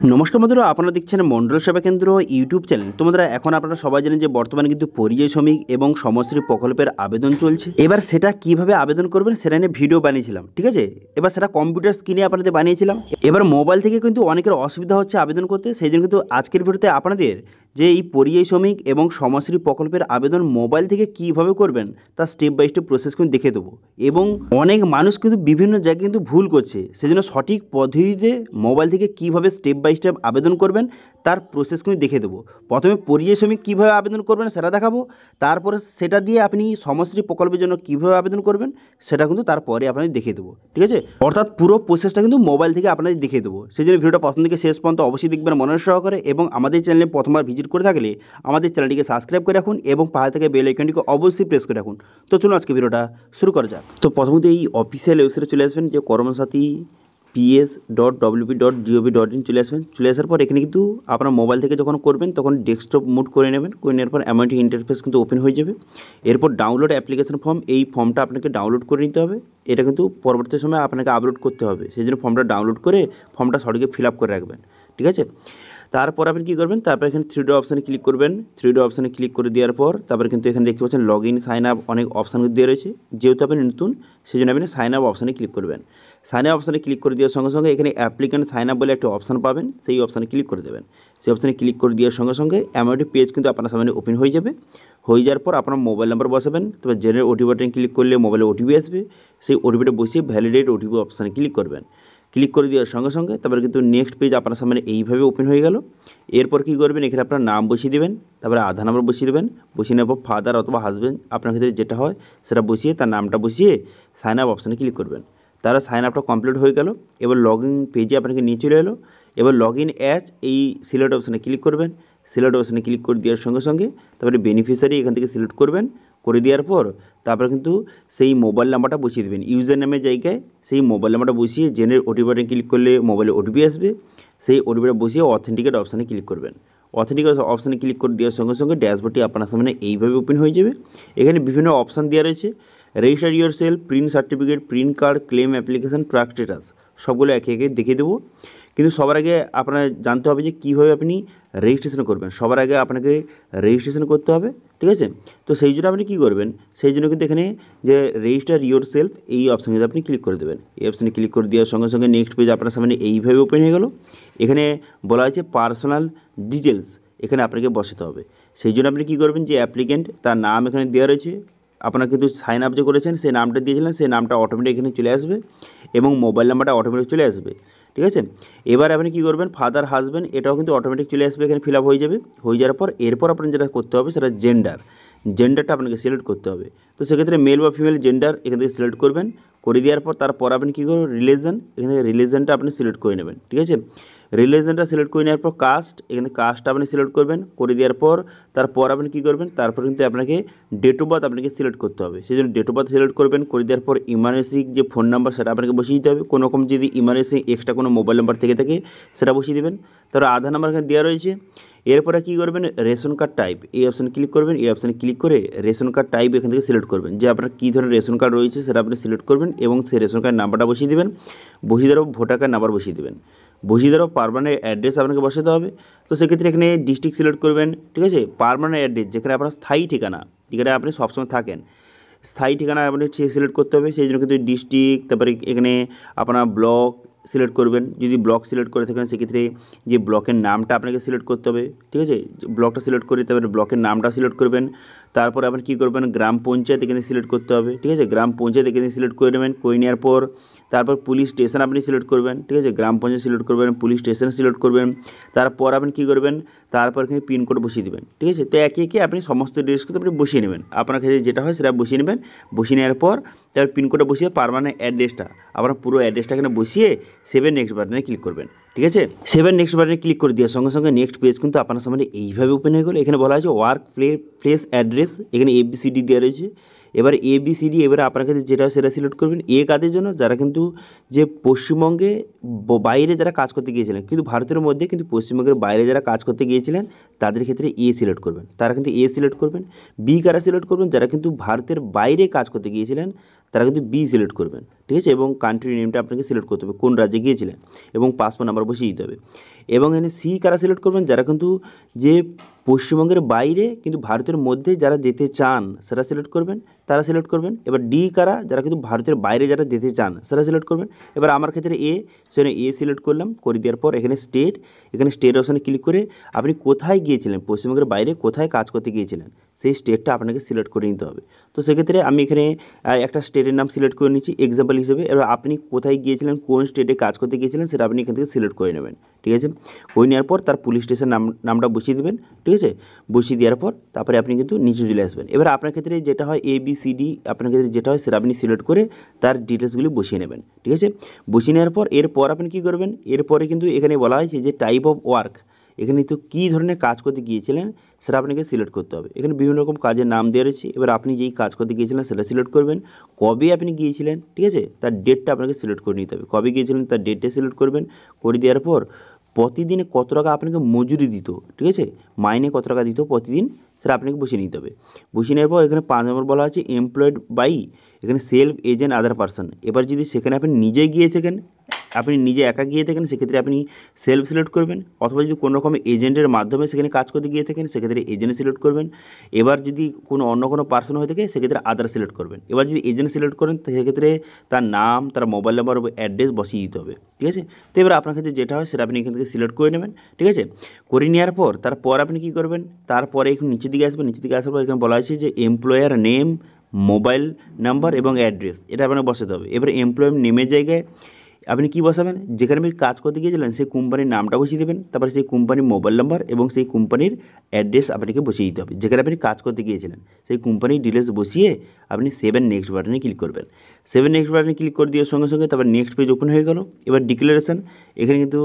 নমস্কার বন্ধুরা, আপনারা দেখছেন মন্ডল সেবা কেন্দ্র ইউটিউব চ্যানেল। তো বন্ধুরা, এখন আপনারা সবাই জানেন যে বর্তমানে কিন্তু পরিযায়ী শ্রমিক এবং সমাজশ্রী প্রকল্পের আবেদন চলছে। এবার সেটা কিভাবে আবেদন করবেন সেটা নিয়ে ভিডিও বানিয়েছিলাম, ঠিক আছে। এবার সেটা কম্পিউটার স্ক্রিনে আপনাদের বানিয়েছিলাম। এবার মোবাইল থেকে কিন্তু অনেকের অসুবিধা হচ্ছে আবেদন করতে, সেই জন্য কিন্তু আজকের ভিডিওতে আপনাদের যে এই পরিযায়ী শ্রমিক এবং সমাজশ্রী প্রকল্পের আবেদন মোবাইল থেকে কিভাবে করবেন তার স্টেপ বাই স্টেপ প্রসেস কিন্তু দেখে দেবো। এবং অনেক মানুষ কিন্তু বিভিন্ন জায়গায় কিন্তু ভুল করছে, সেই জন্য সঠিক পদ্ধতিতে মোবাইল থেকে কিভাবে স্টেপ বাই স্টেপ আবেদন করবেন তার প্রসেস কিন্তু দেখে দেবো। প্রথমে পরিযায়ী শ্রমিক কীভাবে আবেদন করবেন সেটা দেখাবো, তারপরে সেটা দিয়ে আপনি সমাজশ্রী প্রকল্পের জন্য কীভাবে আবেদন করবেন সেটা কিন্তু তারপরে আপনাদের দেখিয়ে দেবো, ঠিক আছে। অর্থাৎ পুরো প্রসেসটা কিন্তু মোবাইল থেকে আপনাদের দেখিয়ে দেবো। সেই জন্য ভিডিওটা প্রথম থেকে শেষ পর্যন্ত অবশ্যই দেখবেন মনোযোগ সহকারে, এবং আমাদের চ্যানেলে প্রথমবার ভিজিট করে থাকলে আমাদের চ্যানেলটিকে সাবস্ক্রাইব করে রাখুন এবং পাশে থেকে বেল আইকনটিকে অবশ্যই প্রেস করে রাখুন। তো চলুন আজকে ভিডিওটা শুরু করা যাক। তো প্রথমত এই অফিসিয়াল ওয়েবসাইটে চলে আসবেন, যে কর্মসাথী ps.wp.gov.in চলে আসবেন। চলে আসার পর এখানে কিন্তু আপনার মোবাইল থেকে যখন করবেন তখন ডেস্কটপ মুড করে নেবেন। করে নেওয়ার পর এমন ইন্টারফেস কিন্তু ওপেন হয়ে যাবে। এরপর ডাউনলোড অ্যাপ্লিকেশন ফর্ম, এই ফর্মটা আপনাকে ডাউনলোড করে নিতে হবে। এটা কিন্তু পরবর্তী সময় আপনাকে আপলোড করতে হবে, সেই জন্য ফর্মটা ডাউনলোড করে ফর্মটা সঠিকভাবে ফিল আপ করে রাখবেন, ঠিক আছে। তারপর আপনি কী করবেন, তারপর এখানে 3D অপশানে ক্লিক করবেন। 3D অপশানে ক্লিক করে দেওয়ার পর তারপরে কিন্তু এখানে দেখতে পাচ্ছেন লগ ইন সাইন আপ অনেক অপশান দেওয়া রয়েছে। যেহেতু আপনি নতুন সেই জন্য আপনি সাইন আপ অপশানে ক্লিক করবেন। সাইন আপ অপশানে ক্লিক করে দেওয়ার সঙ্গে সঙ্গে এখানে অ্যাপ্লিক্যান্ট সাইন আপ বলে একটা অপশান পাবেন, সেই অপশানে ক্লিক করে দেবেন। সেই অপশানে ক্লিক করে দেওয়ার সঙ্গে সঙ্গে এমন একটি পেজ কিন্তু আপনার সামনে ওপেন হয়ে যাবে। হয়ে যাওয়ার পর আপনার মোবাইল নাম্বার বসাবেন, তবে জেনারেল ওটিপি বাটনে ক্লিক করলে মোবাইলে ওটিপি আসবে। সেই ওটিপিটা বসিয়ে ভ্যালিডেট ওটিপি অপশানে ক্লিক করবেন। ক্লিক করে দেওয়ার সঙ্গে সঙ্গে তারপরে কিন্তু নেক্সট পেজ আপনার সামনে এইভাবে ওপেন হয়ে গেল। এরপর কী করবেন, এখানে আপনার নাম বসিয়ে দেবেন, তারপরে আধার নাম্বার বসিয়ে দেবেন। বসিয়ে নেওয়ার পর ফাদার অথবা হাজব্যান্ড আপনার ক্ষেত্রে যেটা হয় সেটা বসিয়ে তার নামটা বসিয়ে সাইন আপ অপশানে ক্লিক করবেন। তারা সাইন আপটা কমপ্লিট হয়ে গেল। এবার লগ ইন পেজে আপনাকে নিয়ে চলে এলো। এবার লগ ইন অ্যাজ এই সিলেক্ট অপশানে ক্লিক করবেন। সিলেক্ট অপশানে ক্লিক করে দেওয়ার সঙ্গে সঙ্গে তারপরে বেনিফিশিয়ারি এখান থেকে সিলেক্ট করবেন। করে দেওয়ার পর তারপরে কিন্তু সেই মোবাইল নাম্বারটা বসিয়ে দেবেন। ইউজার নামের জায়গায় সেই মোবাইল নাম্বারটা বসিয়ে জেনারেল ওটিপি বাটনে ক্লিক করলে মোবাইলে ওটিপি আসবে। সেই ওটিপিটা বসিয়ে অথেন্টিকেট অপশানে ক্লিক করবেন। অথেন্টিকেট অপশানে ক্লিক করে দেওয়ার সঙ্গে সঙ্গে ড্যাশবোর্ডটি আপনার সামনে এইভাবে ওপেন হয়ে যাবে। এখানে বিভিন্ন অপশান দেওয়া রয়েছে, register your self, print certificate, print card, claim application, track status, সবগুলো একে একে দেখিয়ে দেবো। কিন্তু সবার আগে আপনার জানতে হবে যে কীভাবে আপনি রেজিস্ট্রেশন করবেন। সবার আগে আপনাকে রেজিস্ট্রেশন করতে হবে, ঠিক আছে। তো সেই জন্য আপনি কী করবেন, সেই জন্য কিন্তু এখানে যে রেজিস্টার ইউর সেলফ এই অপশানে আপনি ক্লিক করে দেবেন। এই অপশানে ক্লিক করে দেওয়ার সঙ্গে সঙ্গে নেক্সট পেজ আপনার সামনে এইভাবে ওপেন হয়ে গেল। এখানে বলা হয়েছে পার্সোনাল ডিটেলস, এখানে আপনাকে বসাতে হবে। সেই জন্য আপনি কী করবেন, যে অ্যাপ্লিকেন্ট তার নাম এখানে দেওয়া রয়েছে, আপনার কিন্তু সাইন আপ যে করেছেন সেই নামটা দিয়েছিলেন সেই নামটা অটোমেটিক এখানে চলে আসবে এবং মোবাইল নাম্বারটা অটোমেটিক চলে আসবে, ঠিক আছে। এবার আপনি কী করবেন, ফাদার হাজব্যান্ড এটাও কিন্তু অটোমেটিক চলে আসবে, এখানে ফিল আপ হয়ে যাবে। হয়ে যাওয়ার পর এরপর আপনার যেটা করতে হবে সেটা জেন্ডারটা আপনাকে সিলেক্ট করতে হবে। তো সেক্ষেত্রে মেল বা ফিমেল জেন্ডার এখান থেকে সিলেক্ট করবেন। করে দেওয়ার পর তারপর আপনি কী করবেন, রিলিজন, এখানে রিলিজনটা আপনি সিলেক্ট করে নেবেন, ঠিক আছে। রিলিজনটা সিলেক্ট করে নেওয়ার পর কাস্ট, এখানে কাস্টটা আপনি সিলেক্ট করবেন। করে দেওয়ার পর তারপর আপনি কী করবেন, তারপর কিন্তু আপনাকে ডেট অফ বার্থ আপনাকে সিলেক্ট করতে হবে। সেই জন্য ডেট অফ বার্থ সিলেক্ট করবেন। করে দেওয়ার পর ইমার্জেন্সি যে ফোন নাম্বার সেটা আপনাকে বসিয়ে দিতে হবে। কোনো রকম যদি ইমার্জেন্সি এক্সট্রা কোনো মোবাইল নাম্বার থেকে থাকে সেটা বসিয়ে দেবেন। তারপর আধার নাম্বার এখানে দেওয়া রয়েছে। এরপরে কী করবেন, রেশন কার্ড টাইপ এই অপশানে ক্লিক করবেন। এই অপশানে ক্লিক করে রেশন কার্ড টাইপ এখান থেকে সিলেক্ট করবেন, যে আপনার কী ধরনের রেশন কার্ড রয়েছে সেটা আপনি সিলেক্ট করবেন এবং সেই রেশন কার্ড নাম্বারটা বসিয়ে দেবেন। বসিয়ে দেওয়ার ভোটার কার্ড নাম্বার বসিয়ে দেবেন। বসিয়ে দেওয়ার পারমানেন্ট অ্যাড্রেস আপনাকে বসাতে হবে। তো সেক্ষেত্রে এখানে ডিস্ট্রিক্ট সিলেক্ট করবেন, ঠিক আছে। পারমানেন্ট অ্যাড্রেস যেখানে আপনার স্থায়ী ঠিকানা, যেখানে আপনি সবসময় থাকেন, স্থায়ী ঠিকানা আপনি সিলেক্ট করতে হবে। সেই জন্য কিন্তু ডিস্ট্রিক্ট, তারপরে এখানে আপনার ব্লক সিলেক্ট করবেন। যদি ব্লক সিলেক্ট করে থাকেন সেক্ষেত্রে যে ব্লকের নামটা আপনাকে সিলেক্ট করতে হবে, ঠিক আছে। ব্লকটা সিলেক্ট করে তারপরে ব্লকের নামটা সিলেক্ট করবেন। তারপরে আপনি কী করবেন, গ্রাম পঞ্চায়েত এখানে সিলেক্ট করতে হবে, ঠিক আছে। গ্রাম পঞ্চায়েত এখানে সিলেক্ট করে নেবেন। করে নেওয়ার পর তারপর পুলিশ স্টেশন আপনি সিলেক্ট করবেন, ঠিক আছে। গ্রাম পঞ্চায়েত সিলেক্ট করবেন, পুলিশ স্টেশন সিলেক্ট করবেন। তারপর আপনি কী করবেন, তারপর এখানে পিনকোড বসিয়ে দেবেন, ঠিক আছে। তো একে একে আপনি সমস্ত ডিটেলস কিন্তু আপনি বসিয়ে নেবেন। আপনার কাছে যেটা হয় সেটা বসিয়ে নেবেন। বসিয়ে নেওয়ার পর তারপর পিনকোডটা বসিয়ে পারমানেন্ট অ্যাড্রেসটা আপনার পুরো অ্যাড্রেসটা এখানে বসিয়ে সেভেন নেক্সট বাটনে ক্লিক করবেন, ঠিক আছে। সেভেন নেক্সট বাটনে ক্লিক করে দেওয়ার সঙ্গে সঙ্গে নেক্সট পেজ কিন্তু আপনার সামনে এইভাবে ওপেন হয়ে গেলো। এখানে বলা হয়েছে ওয়ার্ক প্লেস অ্যাড্রেস, এখানে ABCD দেওয়া রয়েছে। এবার ABCD এবারে আপনার কাছে যেটা সেটা সিলেক্ট করবেন। এ কাদের জন্য, যারা কিন্তু যে পশ্চিমবঙ্গে বাইরে যারা কাজ করতে গিয়েছিলেন, কিন্তু ভারতের মধ্যে কিন্তু পশ্চিমবঙ্গের বাইরে যারা কাজ করতে গিয়েছিলেন তাদের ক্ষেত্রে এ সিলেক্ট করবেন, তারা কিন্তু এ সিলেক্ট করবেন। বি কারা সিলেক্ট করবেন, যারা কিন্তু ভারতের বাইরে কাজ করতে গিয়েছিলেন তারা কিন্তু বি সিলেক্ট করবেন, ঠিক আছে। এবং কান্ট্রি নেমটা আপনাকে সিলেক্ট করতে হবে, কোন রাজ্যে গিয়েছিলেন, এবং পাসপোর্ট নাম্বার বসিয়ে দিতে হবে। এবং এখানে সি কারা সিলেক্ট করবেন, যারা কিন্তু যে পশ্চিমবঙ্গের বাইরে কিন্তু ভারতের মধ্যে যারা যেতে চান সেটা সিলেক্ট করবেন, তারা সিলেক্ট করবেন। এবার ডি কারা, যারা কিন্তু ভারতের বাইরে যারা যেতে চান সেটা সিলেক্ট করবেন। এবার আমার ক্ষেত্রে এ, সেখানে এ সিলেক্ট করলাম, করে দেওয়ার পর এখানে স্টেট অপশানে ক্লিক করে আপনি কোথায় গিয়েছিলেন, পশ্চিমবঙ্গের বাইরে কোথায় কাজ করতে গিয়েছিলেন সেই স্টেটটা আপনাকে সিলেক্ট করে নিতে হবে। তো সেক্ষেত্রে আমি এখানে একটা স্টেটের নাম সিলেক্ট করে নিচ্ছি এক্সাম্পল হিসেবে। এবার আপনি কোথায় গিয়েছিলেন, কোন স্টেটে কাজ করতে গিয়েছিলেন সেটা আপনি এখান থেকে সিলেক্ট করে নেবেন, ঠিক আছে। করে নেওয়ার পর তার পুলিশ স্টেশন নামটা বসিয়ে দেবেন, ঠিক আছে। বসিয়ে দেওয়ার পর তারপরে আপনি কিন্তু নিচে চলে আসবেন। এবার আপনার ক্ষেত্রে যেটা হয় ABCD, আপনার ক্ষেত্রে যেটা হয় সেটা আপনি সিলেক্ট করে তার ডিটেলসগুলি বসিয়ে নেবেন, ঠিক আছে। বসিয়ে নেওয়ার পর এরপর আপনি কী করবেন, এরপরে কিন্তু এখানে বলা হয়েছে যে টাইপ অফ ওয়ার্ক, এখানে তো কী ধরনের কাজ করতে গিয়েছিলেন সেটা আপনাকে সিলেক্ট করতে হবে। এখানে বিভিন্ন রকম কাজের নাম দেওয়া রয়েছে। এবার আপনি যেই কাজ করতে গিয়েছিলেন সেটা সিলেক্ট করবেন, কবে আপনি গিয়েছিলেন, ঠিক আছে, তার ডেটটা আপনাকে সিলেক্ট করে নিতে হবে। কবে গিয়েছিলেন তার ডেটটা সিলেক্ট করবেন। করে দেওয়ার পর প্রতিদিনে কত টাকা আপনাকে মজুরি দিত, ঠিক আছে, মাইনে কত টাকা দিত প্রতিদিন সেটা আপনাকে বসিয়ে নিতে হবে। বসিয়ে নেওয়ার পর এখানে 5 নম্বর বলা আছে এমপ্লয়েড বাই, এখানে সেলফ এজেন্ট আদার পারসন। এবার যদি সেখানে আপনি নিজে গিয়ে থাকেন, আপনি নিজে একা গিয়ে থাকেন, সেক্ষেত্রে আপনি সেলফ সিলেক্ট করবেন। অথবা যদি কোনো রকম এজেন্টের মাধ্যমে সেখানে কাজ করতে গিয়ে থাকেন সেক্ষেত্রে এজেন্ট সিলেক্ট করবেন। এবার যদি অন্য কোনো পার্সন হয়ে থাকে সেক্ষেত্রে আদার সিলেক্ট করবেন। এবার যদি এজেন্ট সিলেক্ট করেন সেক্ষেত্রে তার নাম, তার মোবাইল নাম্বার ও অ্যাড্রেস বসিয়ে দিতে হবে, ঠিক আছে। তো এবার আপনার ক্ষেত্রে যেটা হয় সেটা আপনি এখান থেকে সিলেক্ট করে নেবেন, ঠিক আছে। করে নেওয়ার পর তারপর আপনি কী করবেন, তারপরে একটু নিচের দিকে আসবেন। নিচের দিকে আসার পর এখানে বলা আছে যে এমপ্লয়ার নেম, মোবাইল নাম্বার এবং অ্যাড্রেস, এটা আপনাকে বসাতে হবে। এবার এমপ্লয়ার নেমের জায়গায় আপনি কী বসাবেন, যেখানে আপনি কাজ করতে গিয়েছিলেন সেই কোম্পানির নামটা বসিয়ে দেবেন, তারপরে সেই কোম্পানির মোবাইল নাম্বার এবং সেই কোম্পানির অ্যাড্রেস আপনাকে বসিয়ে দিতে হবে, যেখানে আপনি কাজ করতে গিয়েছিলেন সেই কোম্পানির ডিটেলস বসিয়ে আপনি 7 নেক্সট বাটনে ক্লিক করবেন। 7 নেক্সট বাটনে ক্লিক করে দেওয়ার সঙ্গে সঙ্গে তারপর নেক্সট পেজ ওপেন হয়ে গেল। এবার ডিক্লারেশন, এখানে কিন্তু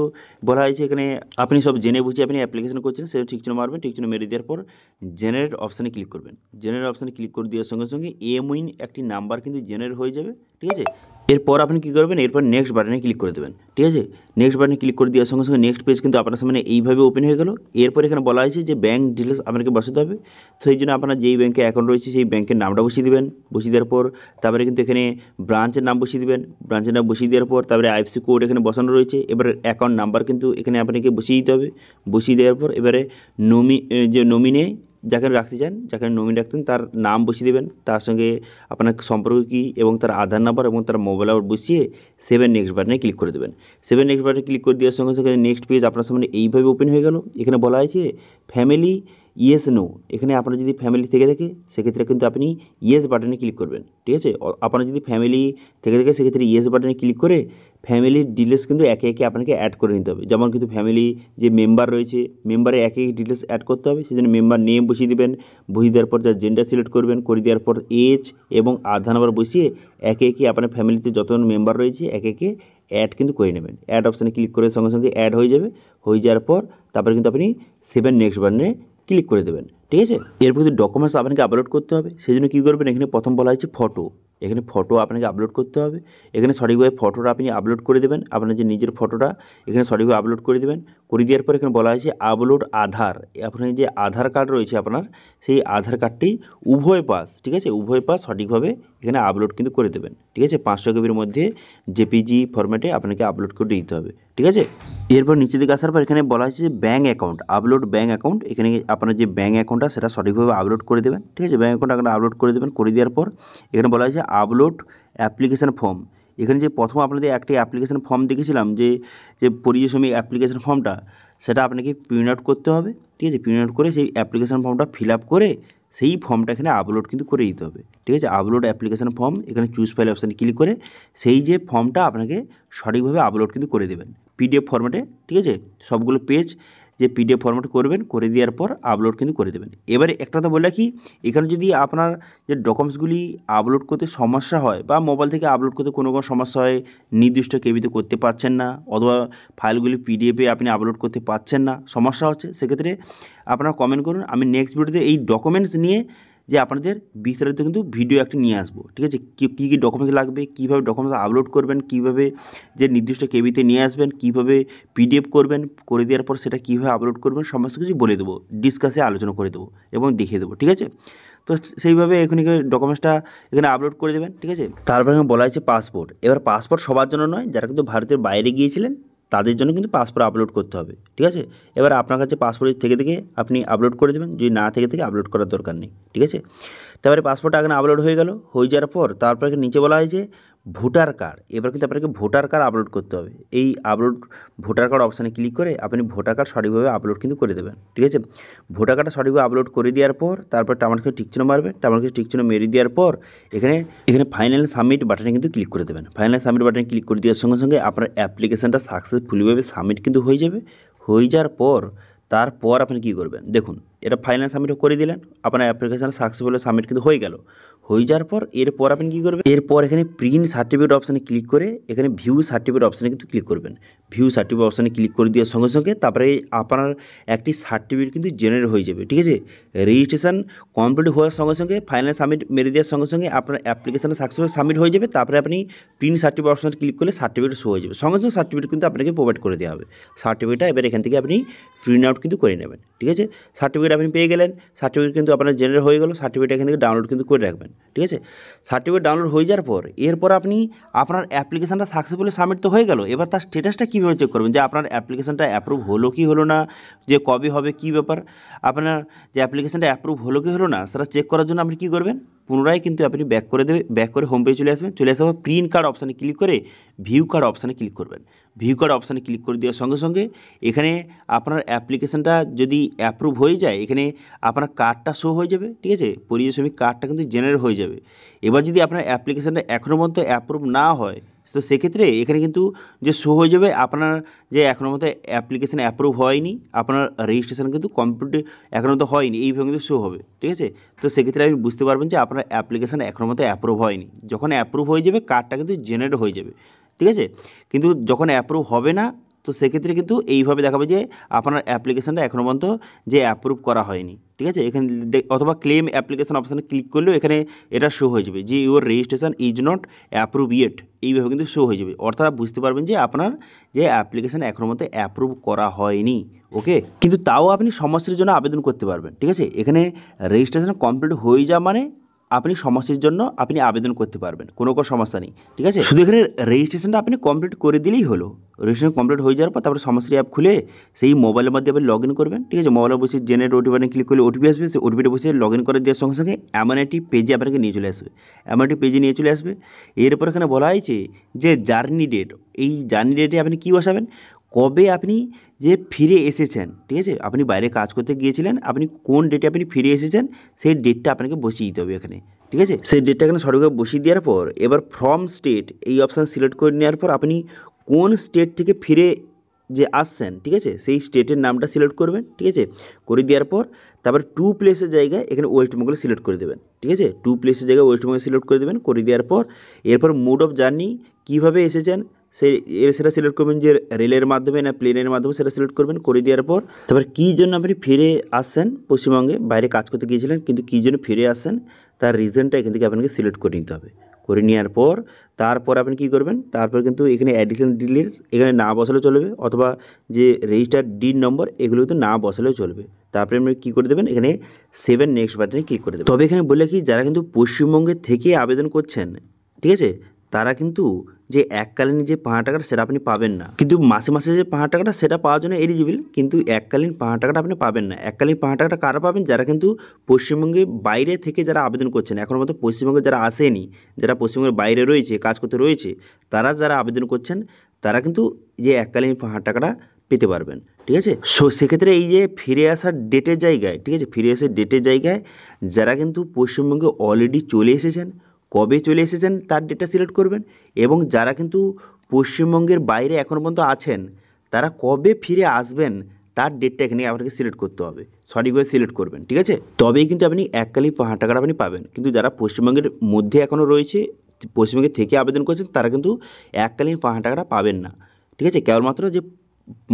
বলা হয়েছে এখানে আপনি সব জেনে বুঝে আপনি অ্যাপ্লিকেশন করছেন সেটা ঠিক চিহ্ন মারবেন, ঠিক চিহ্ন মেরে দেওয়ার পর জেনারেট অপশানে ক্লিক করবেন। জেনারেট অপশানে ক্লিক করে দেওয়ার সঙ্গে সঙ্গে এমউইন একটি নাম্বার কিন্তু জেনারেট হয়ে যাবে, ঠিক আছে। এরপর আপনি কী করবেন, এরপর নেক্সট বাটনে ক্লিক করে দেবেন, ঠিক আছে। নেক্সট বাটনে ক্লিক করে দেওয়ার সঙ্গে সঙ্গে নেক্সট পেজ কিন্তু আপনার সামনে এইভাবে ওপেন হয়ে গেল। এরপর এখানে বলা হয়েছে যে ব্যাঙ্ক ডিটেলস আপনাকে বসাতে হবে। তো এই জন্য আপনার যেই ব্যাঙ্কে অ্যাকাউন্ট রয়েছে সেই ব্যাঙ্কের নামটা বসিয়ে দেবেন। বসিয়ে দেওয়ার পর তারপরে কিন্তু এখানে ব্রাঞ্চের নাম বসিয়ে দেবেন। ব্রাঞ্চের নাম বসিয়ে দেওয়ার পর তারপরে IFSC কোড এখানে বসানো রয়েছে। এবার অ্যাকাউন্ট নাম্বার কিন্তু এখানে আপনাকে বসিয়ে দিতে হবে। বসিয়ে দেওয়ার পর এবারে নমিনে যাকে রাখতে চান, যাকে নমিনি রাখতেন তার নাম বসিয়ে দেবেন, তার সঙ্গে আপনার সম্পর্ক কী এবং তার আধার নাম্বার এবং তার মোবাইল নাম্বার বসিয়ে 7 নেক্সট বাটনে ক্লিক করে দেবেন। 7 নেক্সট বাটনে ক্লিক করে দেওয়ার সঙ্গে সঙ্গে নেক্সট পেজ আপনার সামনে এইভাবে ওপেন হয়ে গেল। এখানে বলা আছে ফ্যামিলি ইয়েস নো, এখানে আপনার যদি ফ্যামিলি থেকে থাকে সেক্ষেত্রে কিন্তু আপনি ইয়েস বাটনে ক্লিক করবেন, ঠিক আছে। আপনার যদি ফ্যামিলি থেকে থাকে সেক্ষেত্রে ইয়েস বাটনে ক্লিক করে ফ্যামিলির ডিটেলস কিন্তু একে একে আপনাকে অ্যাড করে নিতে হবে। যেমন কিন্তু ফ্যামিলি যে মেম্বার রয়েছে, মেম্বারে একে একে ডিটেলস অ্যাড করতে হবে, সেই জন্য মেম্বার নেম বসিয়ে দেবেন। বসিয়ে দেওয়ার পর যার জেন্ডার সিলেক্ট করবেন, করে দেওয়ার পর এজ এবং আধার নাম্বার বসিয়ে একে একে আপনার ফ্যামিলিতে যতজন মেম্বার রয়েছে একে একে অ্যাড কিন্তু করে নেবেন। অ্যাড অপশানে ক্লিক করে সঙ্গে সঙ্গে অ্যাড হয়ে যাবে। হয়ে যাওয়ার পর তারপরে কিন্তু আপনি 7 নেক্সট বাটনে ক্লিক করে দেবেন, ঠিক আছে। এরপর কিন্তু ডকুমেন্টস আপনাকে আপলোড করতে হবে। সেই জন্য কী করবেন, এখানে প্রথম বলা হয়েছে ফটো, এখানে ফটো আপনাকে আপলোড করতে হবে। এখানে সঠিকভাবে ফটোটা আপনি আপলোড করে দেবেন, আপনার যে নিজের ফটোটা এখানে সঠিকভাবে আপলোড করে দেবেন। করে দেওয়ার পর এখানে বলা হয়েছে আপলোড আধার, আপনার যে আধার কার্ড রয়েছে আপনার সেই আধার কার্ডটি উভয় পাশ, ঠিক আছে, উভয় পাশ সঠিকভাবে এখানে আপলোড কিন্তু করে দেবেন, ঠিক আছে। 500 কেবির মধ্যে JPG ফরম্যাটে আপনাকে আপলোড করে দিতে হবে, ঠিক আছে। এরপর নিচে দিকে আসার পর এখানে বলা হয়েছে যে bank account, upload bank account, এখানে আপনার যে ব্যাঙ্ক অ্যাকাউন্টটা সেটা সঠিকভাবে আপলোড করে দেবেন, ঠিক আছে। ব্যাঙ্ক অ্যাকাউন্ট আপনারা আপলোড করে দেবেন। করে দেওয়ার পর এখানে বলা হয়েছে আপলোড অ্যাপ্লিকেশান ফর্ম, এখানে যে প্রথম আপনাদের একটি অ্যাপ্লিকেশান ফর্ম দেখেছিলাম যে পরিযায়ী শ্রমিক অ্যাপ্লিকেশান ফর্মটা, সেটা আপনাকে প্রিন্ট আউট করতে হবে, ঠিক আছে। প্রিন্ট আউট করে সেই অ্যাপ্লিকেশান ফর্মটা ফিল আপ করে সেই ফর্মটা এখানে আপলোড কিন্তু করে দিতে হবে, ঠিক আছে। আপলোড অ্যাপ্লিকেশান ফর্ম, এখানে চুজ ফাইল অপশানে ক্লিক করে সেই যে ফর্মটা আপনাকে সঠিকভাবে আপলোড কিন্তু করে দেবেন PDF ফরম্যাটে, ঠিক আছে। সবগুলো পেজ যে PDF ফরম্যাট করবেন, করে দেওয়ার পর আপলোড কিন্তু করে দেবেন। এবারে একটা কথা বলে রাখি, এখানে যদি আপনার যে ডকুমেন্টসগুলি আপলোড করতে সমস্যা হয় বা মোবাইল থেকে আপলোড করতে কোনো সমস্যা হয়, নির্দিষ্ট কেবিতে করতে পারছেন না, অথবা ফাইলগুলি PDF-এ আপনি আপলোড করতে পারছেন না, সমস্যা হচ্ছে, সেক্ষেত্রে আপনারা কমেন্ট করুন। আমি নেক্সট ভিডিওতে এই ডকুমেন্টস নিয়ে যে আপনাদের বিস্তারিত কিন্তু ভিডিও একটা নিয়ে আসবো, ঠিক আছে। কী কী ডকুমেন্টস লাগবে, কীভাবে ডকুমেন্টস আপলোড করবেন, কীভাবে যে নির্দিষ্ট কেবিতে নিয়ে আসবেন, কীভাবে PDF করবেন, করে দেওয়ার পর সেটা কীভাবে আপলোড করবেন, সমস্ত কিছু বলে দেবো, ডিসকাসে আলোচনা করে দেবো এবং দেখিয়ে দেবো, ঠিক আছে। তো সেইভাবে এখানে ডকুমেন্টসটা এখানে আপলোড করে দেবেন, ঠিক আছে। তারপর এখানে বলা হয়েছে পাসপোর্ট। এবার পাসপোর্ট সবার জন্য নয়, যারা কিন্তু ভারতের বাইরে গিয়েছিলেন তাদের জন্য কিন্তু পাসপোর্ট আপলোড করতে হবে, ঠিক আছে। এবার আপনার কাছে পাসপোর্ট থেকে আপনি আপলোড করে দেবেন, যদি না থেকে আপলোড করার দরকার নেই, ঠিক আছে। তারপরে পাসপোর্টটা এখানে আপলোড হয়ে গেল, হয়ে যাওয়ার পর তারপরে নিচে বলা হয়েছে ভোটার কার্ড। এবার কিন্তু আপনাকে ভোটার কার্ড আপলোড করতে হবে। এই আপলোড ভোটার কার্ড অপশানে ক্লিক করে আপনি ভোটার কার্ড সঠিকভাবে আপলোড কিন্তু করে দেবেন, ঠিক আছে। ভোটার কার্ডটা সঠিকভাবে আপলোড করে দেওয়ার পর তারপর টামারকে টিকচিহ্ন মারবে, টামারকে টিকচিহ্ন মেরে দেওয়ার পর এখানে ফাইনাল সাবমিট বাটনে কিন্তু ক্লিক করে দেবেন। ফাইনাল সাবমিট বাটনে ক্লিক করে দেওয়ার সঙ্গে সঙ্গে আপনার অ্যাপ্লিকেশানটা সাকসেসফুলিভাবে সাবমিট কিন্তু হয়ে যাবে। হয়ে যাওয়ার পর তারপর আপনি কী করবেন, দেখুন এটা ফাইনাল সাবমিট করে দিলেন, আপনার অ্যাপ্লিকেশান সাকসেসফুলি সাবমিট কিন্তু হয়ে গেল। হয়ে যাওয়ার পর এরপর আপনি কী করবেন, এরপর এখানে প্রিন্ট সার্টিফিকেট অপশানে ক্লিক করে এখানে ভিউ সার্টিফিকেট অপশানে কিন্তু ক্লিক করবেন। ভিউ সার্টিফিকেট অপশানে ক্লিক করে দেওয়ার সঙ্গে সঙ্গে তারপরে আপনার একটি সার্টিফিকেট কিন্তু জেনারেট হয়ে যাবে, ঠিক আছে। রেজিস্ট্রেশন কমপ্লিট হওয়ার সঙ্গে সঙ্গে ফাইনাল সাবমিট মেরে দেওয়ার সঙ্গে সঙ্গে আপনার অ্যাপ্লিকেশানটা সাকসেসফুলি সাবমিট হয়ে যাবে। তারপরে আপনি প্রিন্ট সার্টিফিকেট অপশানে ক্লিক করলে সার্টিফিকেট শো হয়ে যাবে, সঙ্গে সঙ্গে সার্টিফিকেট কিন্তু আপনাকে প্রোভাইড করে দেওয়া হবে। সার্টিফিকেটটা এবার এখান থেকে আপনি প্রিন্ট আউট কিন্তু করে নেবেন, ঠিক আছে। সার্টিফিকেট আপনি পেয়ে গেলেন, সার্টিফিকেট কিন্তু আপনার জেনারেট হয়ে গেল, সার্টিফিকেট এখান থেকে ডাউনলোড কিন্তু করে রাখবেন, ঠিক আছে। সার্টিফিকেট ডাউনলোড হয়ে যাওয়ার পর এরপর আপনি আপনার অ্যাপ্লিকেশানটা সাকসেসফুলি সাবমিট তো হয়ে গেল। এবার তার স্ট্যাটাসটা কীভাবে চেক করবেন, যে আপনার অ্যাপ্লিকেশানটা অ্যাপ্রুভ হলো কি হলো না, যে কবে হবে, কী ব্যাপার, আপনার যে অ্যাপ্লিকেশানটা অ্যাপ্রুভ হলো কি হলো না সেটা চেক করার জন্য আপনি কী করবেন, পুনরায় কিন্তু আপনি ব্যাক করে হোম পেজে চলে আসবেন। চলে আসার পর প্রিন্ট কার্ড অপশানে ক্লিক করে ভিউ কার্ড অপশানে ক্লিক করবেন। ভিউ কার্ড অপশানে ক্লিক করে দেওয়ার সঙ্গে সঙ্গে এখানে আপনার অ্যাপ্লিকেশানটা যদি অ্যাপ্রুভ হয়ে যায় এখানে আপনার কার্ডটা শো হয়ে যাবে, ঠিক আছে। পরিযায়ী শ্রমিক কার্ডটা কিন্তু জেনারেট হয়ে যাবে। এবার যদি আপনার অ্যাপ্লিকেশানটা এখনও পর্যন্ত অ্যাপ্রুভ না হয় তো সেক্ষেত্রে এখানে কিন্তু যে শো হয়ে যাবে আপনার যে এখনও মতো অ্যাপ্লিকেশান অ্যাপ্রুভ হয়নি, আপনার রেজিস্ট্রেশন কিন্তু কমপ্লিট এখনও তো হয়নি, এইভাবে কিন্তু শো হবে, ঠিক আছে। তো সেক্ষেত্রে আপনি বুঝতে পারবেন যে আপনার অ্যাপ্লিকেশান এখনও মতো অ্যাপ্রুভ হয়নি। যখন অ্যাপ্রুভ হয়ে যাবে কার্ডটা কিন্তু জেনারেট হয়ে যাবে, ঠিক আছে। কিন্তু যখন অ্যাপ্রুভ হবে না তো সেক্ষেত্রে কিন্তু এইভাবে দেখাবে যে আপনার অ্যাপ্লিকেশানটা এখনও পর্যন্ত যে অ্যাপ্রুভ করা হয়নি, ঠিক আছে। এখানে অথবা ক্লেম অ্যাপ্লিকেশান অপশানে ক্লিক করলেও এখানে এটা শো হয়ে যাবে যে your registration is not approve yet, এইভাবে কিন্তু শো হয়ে যাবে। অর্থাৎ বুঝতে পারবেন যে আপনার যে অ্যাপ্লিকেশান এখনও মতো অ্যাপ্রুভ করা হয়নি, ওকে। কিন্তু তাও আপনি সমস্যার জন্য আবেদন করতে পারবেন, ঠিক আছে। এখানে রেজিস্ট্রেশন কমপ্লিট হয়ে যাওয়া মানে আপনি সমস্যার জন্য আপনি আবেদন করতে পারবেন, কোনো সমস্যা নেই, ঠিক আছে। শুধু এখানে রেজিস্ট্রেশনটা আপনি কমপ্লিট করে দিলেই হলো। রেজিস্ট্রেশন কমপ্লিট হয়ে যাওয়ার পর তারপরে সমস্যা অ্যাপ খুলে সেই মোবাইলের মধ্যে আপনি লগ ইন করবেন, ঠিক আছে। মোবাইলে বসে জেনারেট ওটিপি বাটনে ক্লিক করলে ওটিপি আসবে, সেই ওটিপিটা বসে লগ ইন করে দেওয়ার সঙ্গে সঙ্গে এমন একটি পেজে আপনাকে নিয়ে চলে আসবে, এমন একটি পেজে নিয়ে চলে আসবে। এরপর এখানে বলা হয়েছে যে জার্নি ডেট, এই জার্নি ডেটে আপনি কী বসাবেন, কবে আপনি যে ফিরে এসেছেন, ঠিক আছে। আপনি বাইরে কাজ করতে গিয়েছিলেন, আপনি কোন ডেটে আপনি ফিরে এসেছেন সেই ডেটটা আপনাকে বসিয়ে দিতে হবে এখানে, ঠিক আছে। সেই ডেটটা এখানে সঠিকভাবে বসিয়ে দেওয়ার পর এবার ফ্রম স্টেট এই অপশান সিলেক্ট করে নেওয়ার পর আপনি কোন স্টেট থেকে ফিরে যে আসছেন, ঠিক আছে, সেই স্টেটের নামটা সিলেক্ট করবেন, ঠিক আছে। করে দেওয়ার পর তারপর টু প্লেসের জায়গায় এখানে ওয়েস্ট বেঙ্গল সিলেক্ট করে দেবেন, ঠিক আছে। টু প্লেসের জায়গায় ওয়েস্ট বেঙ্গল সিলেক্ট করে দেবেন। করে দেওয়ার পর এরপর মোড অফ জার্নি কীভাবে এসেছেন সেটা সিলেক্ট করবেন, যে রেলের মাধ্যমে না প্লেনের মাধ্যমে সেটা সিলেক্ট করবেন। করে দেওয়ার পর তারপর কী জন্য আপনি ফিরে আসছেন, পশ্চিমবঙ্গে বাইরে কাজ করতে গিয়েছিলেন কিন্তু কী জন্য ফিরে আসছেন তার রিজনটা এখান থেকে আপনাকে সিলেক্ট করে নিতে হবে। করে নেওয়ার পর তারপর আপনি কী করবেন, তারপর কিন্তু এখানে অ্যাডিশনাল ডিটেলস এখানে না বসালেও চলবে, অথবা যে রেজিস্টার্ড ডিড নম্বর এগুলো কিন্তু না বসালেও চলবে। তারপরে আপনি কী করে দেবেন, এখানে 7 নেক্সট বাটনে ক্লিক করে দেবেন। তবে এখানে বলে কি, যারা কিন্তু পশ্চিমবঙ্গের থেকে আবেদন করছেন, ঠিক আছে, তারা কিন্তু যে এককালীন যে 5,000 টাকাটা সেটা আপনি পাবেন না, কিন্তু মাসে মাসে যে 5,000 টাকাটা সেটা পাওয়ার জন্য এলিজিবল, কিন্তু এককালীন 5,000 টাকাটা আপনি পাবেন না। এককালীন 5,000 টাকাটা কারা পাবেন, যারা কিন্তু পশ্চিমবঙ্গের বাইরে থেকে যারা আবেদন করছেন, এখনও মতো পশ্চিমবঙ্গে যারা আসেনি, যারা পশ্চিমবঙ্গের বাইরে রয়েছে কাজ করতে রয়েছে, তারা যারা আবেদন করছেন তারা কিন্তু যে এককালীন 5,000 টাকাটা পেতে পারবেন, ঠিক আছে। সো সেক্ষেত্রে এই যে ফিরে আসার ডেটের জায়গায়, ঠিক আছে, ফিরে আসার ডেটের জায়গায় যারা কিন্তু পশ্চিমবঙ্গে অলরেডি চলে এসেছেন, কবে চলে এসেছেন তার ডেটটা সিলেক্ট করবেন, এবং যারা কিন্তু পশ্চিমবঙ্গের বাইরে এখনও পর্যন্ত আছেন তারা কবে ফিরে আসবেন তার ডেটটা এখানে আপনাকে সিলেক্ট করতে হবে, সঠিকভাবে সিলেক্ট করবেন, ঠিক আছে। তবেই কিন্তু আপনি এককালীন 5,000 টাকাটা আপনি পাবেন। কিন্তু যারা পশ্চিমবঙ্গের মধ্যে এখনও রয়েছে, পশ্চিমবঙ্গে থেকে আবেদন করছেন, তারা কিন্তু এককালীন 5,000 টাকাটা পাবেন না, ঠিক আছে। কেবলমাত্র যে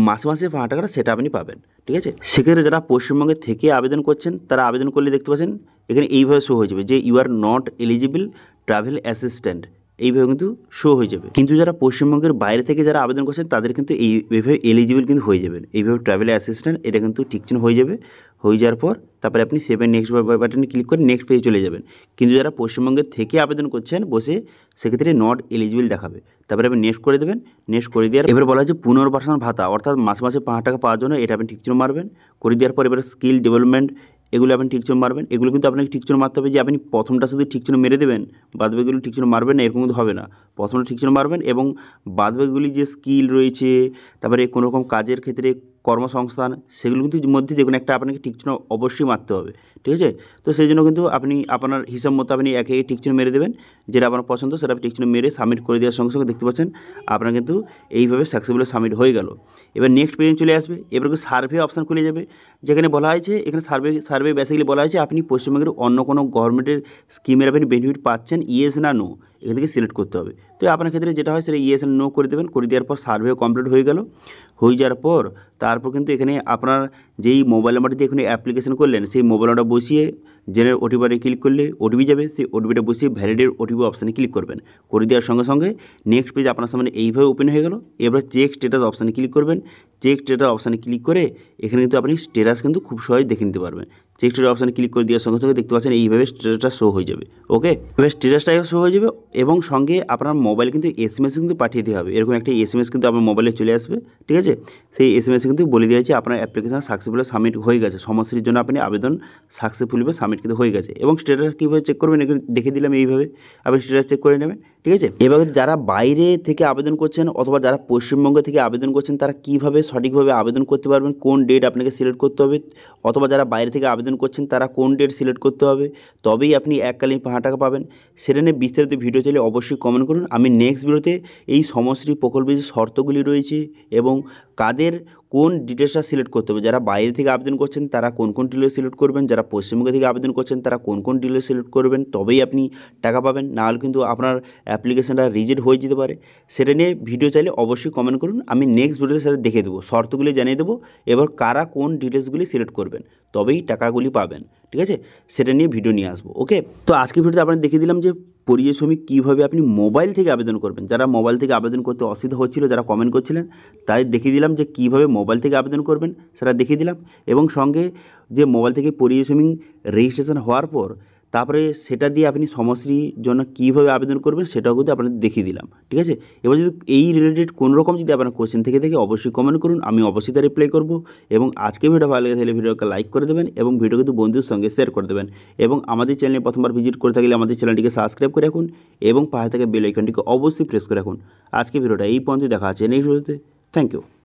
মাসে মাসে 5,000 টাকাটা সেটা আপনি পাবেন, ঠিক আছে। সেক্ষেত্রে যারা পশ্চিমবঙ্গের থেকে আবেদন করছেন তারা আবেদন করলে দেখতে পাচ্ছেন এখানে এইভাবে শো হয়ে যাবে যে you are not eligible travel assistant, এইভাবে কিন্তু শো হয়ে যাবে। কিন্তু যারা পশ্চিমবঙ্গের বাইরে থেকে যারা আবেদন করছেন তাদের কিন্তু এইভাবে এলিজিবল কিন্তু হয়ে যাবেন। এইভাবে ট্রাভেল অ্যাসিস্ট্যান্ট এটা কিন্তু টিকচিহ্ন হয়ে যাবে। হয়ে যাওয়ার পর তারপরে আপনি সেভ নেক্সট বাটনে ক্লিক করে নেক্সট পেজে চলে যাবেন। কিন্তু যারা পশ্চিমবঙ্গের থেকে আবেদন করছেন বসে, সেক্ষেত্রে নট এলিজিবল দেখাবে। তারপরে আপনি নেক্সট করে দেবেন। নেক্সট করে দেওয়ার এবার বলা হচ্ছে পুনর্বাসন ভাতা, অর্থাৎ মাসে মাসে 5 টাকা পাওয়ার জন্য এটা আপনি টিকচিহ্ন মারবেন। করে দেওয়ার পর এবার স্কিল ডেভেলপমেন্ট এগুলো আপনি টিকচিহ্ন মারবেন। এগুলো কিন্তু আপনাকে টিকচিহ্ন মারতে হবে যে আপনি প্রথমটা শুধু টিকচিহ্ন মেরে দেবেন, বাদবাকিগুলো টিকচিহ্ন মারবেন না, এরকম কিন্তু হবে না। প্রথমটা টিকচিহ্ন মারবেন এবং বাদবাকিগুলি যে স্কিল রয়েছে, তারপরে কোনো রকম কাজের ক্ষেত্রে কর্মসংস্থান, সেগুলো কিন্তু মধ্যে যে কোনো একটা আপনাকে টিকচিহ্ন অবশ্যই মারতে হবে, ঠিক আছে? তো সেই জন্য কিন্তু আপনি আপনার হিসাব মতো আপনি একে একে টিকচিহ্ন মেরে দেবেন। যেটা আপনার পছন্দ সেটা আপনি টিকচিহ্ন মেরে সাবমিট করে দেওয়ার সঙ্গে সঙ্গে দেখতে পাচ্ছেন আপনার কিন্তু এইভাবে সাকসেসফুলি সাবমিট হয়ে গেল। এবার নেক্সট পেজে চলে আসবে। এবার সার্ভে অপশান খুলে যাবে, যেখানে বলা হয়েছে এখানে সার্ভে বেসিক্যালি বলা হয়েছে আপনি পশ্চিমবঙ্গের অন্য কোনো গভর্নমেন্টের স্কিমের আপনি বেনিফিট পাচ্ছেন, ইয়েস না নো, এখান থেকে সিলেক্ট করতে হবে। তো আপনার ক্ষেত্রে যেটা হয় সেটা ইয়েস নো করে দেবেন। করে দেওয়ার পর সার্ভেও কমপ্লিট হয়ে গেল। হয়ে যাওয়ার পর তারপর কিন্তু এখানে আপনার যেই মোবাইল নাম্বারটি দিয়ে এখানে অ্যাপ্লিকেশন করলেন সেই মোবাইল নাম্বারটা বসিয়ে জেনারেল ওটিপিতে ক্লিক করলে ওটিপি যাবে, সেই ওটিপিটা বসিয়ে ভ্যালিডের ওটিপি অপশানে ক্লিক করবেন। করে দেওয়ার সঙ্গে সঙ্গে নেক্সট পেজ আপনার সামনে এইভাবে ওপেন হয়ে গেল। এবার চেক স্ট্যাটাস অপশানে ক্লিক করবেন। চেক স্ট্যাটাস অপশানে ক্লিক করে এখানে কিন্তু আপনি স্ট্যাটাস কিন্তু খুব সহজে দেখে নিতে পারবেন। চেক স্ট্যাটাস অপশানে ক্লিক করে দেওয়ার সঙ্গে সঙ্গে দেখতে পাচ্ছেন এইভাবে স্ট্যাটাসটা শো হয়ে যাবে। ওকে, এবার স্ট্যাটাসটাও শো হয়ে যাবে এবং সঙ্গে আপনার মোবাইলে কিন্তু এসএমএস কিন্তু পাঠিয়ে দিতে হবে। এরকম একটা এসএমএস কিন্তু আপনার মোবাইলে চলে আসবে, ঠিক আছে? সেই এসএমএস কিন্তু বলে দেওয়া হয়েছে আপনার অ্যাপ্লিকেশন সাকসেসফুলি সাবমিট হয়ে গেছে, সমস্যার জন্য আপনি আবেদন সাকসেসফুলি সাবমিট কিন্তু হয়ে গেছে। এবং স্ট্যাটাস কীভাবে চেক করবেন এখানে দেখে দিলাম, এইভাবে আপনি স্ট্যাটাস চেক করে নেবেন, ঠিক আছে? এবার যারা বাইরে থেকে আবেদন করছেন অথবা যারা পশ্চিমবঙ্গ থেকে আবেদন করছেন তারা কীভাবে সঠিকভাবে আবেদন করতে পারবেন, কোন ডেট আপনাকে সিলেক্ট করতে হবে, অথবা যারা বাইরে থেকে আবেদন করছেন তারা কোন ডেট সিলেক্ট করতে হবে তবেই আপনি এককালীন 5 টাকা পাবেন, সেটা নিয়ে বিস্তারিত ভিডিও চাইলে অবশ্যই কমেন্ট করুন। আমি নেক্সট ভিডিওতে এই সমশ্রী প্রকল্পের যে শর্তগুলি রয়েছে এবং কাদের কোন ডিটেলসটা সিলেক্ট করতে হবে, যারা বাইরে থেকে আবেদন করছেন তারা কোন কোন ডিটেলস সিলেক্ট করবেন, যারা পশ্চিমবঙ্গ থেকে আবেদন করছেন তারা কোন কোন ডিটেলস সিলেক্ট করবেন তবেই আপনি টাকা পাবেন, নাহলে কিন্তু আপনার অ্যাপ্লিকেশনটা রিজেক্ট হয়ে যেতে পারে। সেটা নিয়ে ভিডিও চাইলে অবশ্যই কমেন্ট করুন, আমি নেক্সট ভিডিওতে সেটা দেখে দেবো, শর্তগুলি জানিয়ে দেবো। এবার কারা কোন ডিটেলসগুলি সিলেক্ট করবেন তবেই টাকাগুলি পাবেন, ঠিক আছে? সেটা নিয়ে ভিডিও নিয়ে আসবো। ওকে, তো আজকের ভিডিওতে আপনাদের দেখিয়ে দিলাম যে পরিযায়ী শ্রমিক কীভাবে আপনি মোবাইল থেকে আবেদন করবেন। যারা মোবাইল থেকে আবেদন করতে অসুবিধা হচ্ছিল, যারা কমেন্ট করছিলেন, তাই দেখিয়ে দিলাম যে কীভাবে মোবাইল থেকে আবেদন করবেন সেটা দেখিয়ে দিলাম। এবং সঙ্গে যে মোবাইল থেকে পরিযায়ী শ্রমিক রেজিস্ট্রেশন হওয়ার পর তারপরে সেটা দিয়ে আপনি সমশ্রীর জন্য কীভাবে আবেদন করবেন সেটাও কিন্তু আপনাদের দেখিয়ে দিলাম, ঠিক আছে? এবার যদি এই রিলেটেড কোনো রকম যদি আপনার কোশ্চেন থেকে থাকে অবশ্যই কমেন্ট করুন, আমি অবশ্যই তার রিপ্লাই করবো। এবং আজকে ভিডিও ভালো লাগে তাহলে ভিডিওকে লাইক করে দেবেন এবং ভিডিও কিন্তু বন্ধুদের সঙ্গে শেয়ার করে দেবেন। এবং আমাদের চ্যানেলে প্রথমবার ভিজিট করে থাকলে আমাদের চ্যানেলটিকে সাবস্ক্রাইব করে রাখুন এবং পাশে থাকা বেল আইকনটিকে অবশ্যই প্রেস করে রাখুন। আজকে ভিডিওটা এই পর্যন্ত, দেখা আছে নেক্সট ভিডিওতে। Thank you.